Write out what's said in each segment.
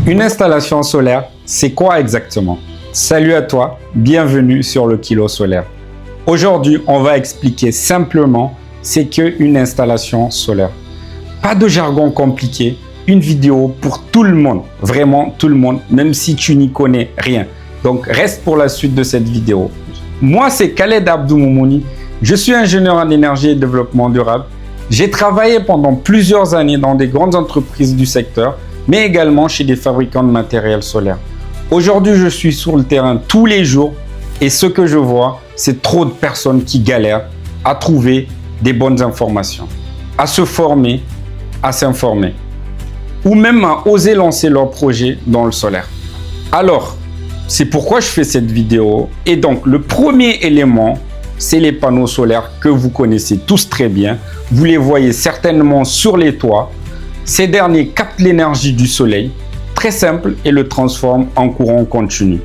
Une installation solaire, c'est quoi exactement? Salut à toi, bienvenue sur le Kilo Solaire. Aujourd'hui, on va expliquer simplement c'est qu'une installation solaire. Pas de jargon compliqué, une vidéo pour tout le monde, vraiment tout le monde, même si tu n'y connais rien. Donc reste pour la suite de cette vidéo. Moi, c'est Khaled Abdou Moumouni, je suis ingénieur en énergie et développement durable. J'ai travaillé pendant plusieurs années dans des grandes entreprises du secteur, mais également chez des fabricants de matériel solaire. Aujourd'hui, je suis sur le terrain tous les jours et ce que je vois, c'est trop de personnes qui galèrent à trouver des bonnes informations, à se former, à s'informer ou même à oser lancer leur projet dans le solaire. Alors, c'est pourquoi je fais cette vidéo. Et donc, le premier élément, c'est les panneaux solaires que vous connaissez tous très bien. Vous les voyez certainement sur les toits. Ces derniers captent l'énergie du soleil, très simple, et le transforment en courant continu.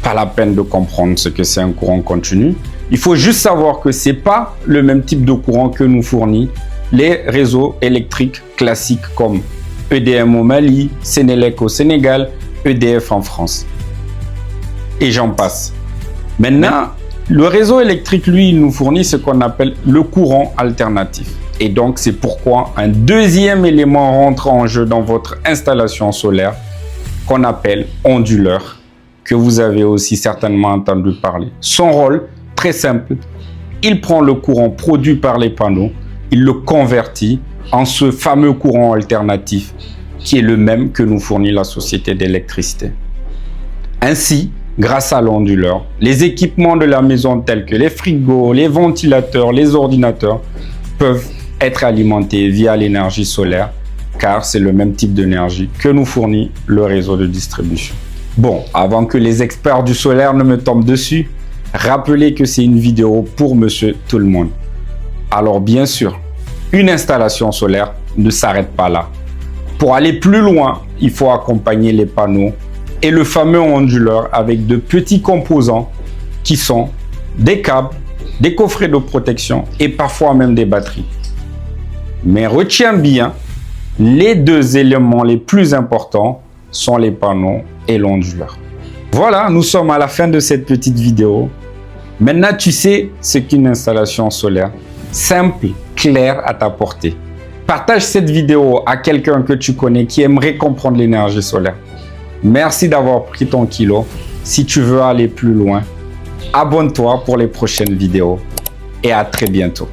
Pas la peine de comprendre ce que c'est un courant continu. Il faut juste savoir que ce n'est pas le même type de courant que nous fournissent les réseaux électriques classiques comme EDM au Mali, Sénélec au Sénégal, EDF en France. Et j'en passe. Maintenant, le réseau électrique, lui, il nous fournit ce qu'on appelle le courant alternatif. Et donc, c'est pourquoi un deuxième élément rentre en jeu dans votre installation solaire qu'on appelle onduleur, que vous avez aussi certainement entendu parler. Son rôle, très simple, il prend le courant produit par les panneaux, il le convertit en ce fameux courant alternatif qui est le même que nous fournit la société d'électricité. Ainsi, grâce à l'onduleur, les équipements de la maison tels que les frigos, les ventilateurs, les ordinateurs peuvent être alimentés via l'énergie solaire car c'est le même type d'énergie que nous fournit le réseau de distribution. Bon, avant que les experts du solaire ne me tombent dessus, rappelez que c'est une vidéo pour monsieur tout le monde. Alors bien sûr, une installation solaire ne s'arrête pas là. Pour aller plus loin, il faut accompagner les panneaux et le fameux onduleur avec de petits composants qui sont des câbles, des coffrets de protection et parfois même des batteries. Mais retiens bien, les deux éléments les plus importants sont les panneaux et l'onduleur. Voilà, nous sommes à la fin de cette petite vidéo. Maintenant, tu sais ce qu'une installation solaire simple, claire à ta portée. Partage cette vidéo à quelqu'un que tu connais qui aimerait comprendre l'énergie solaire. Merci d'avoir pris ton kilo. Si tu veux aller plus loin, abonne-toi pour les prochaines vidéos et à très bientôt.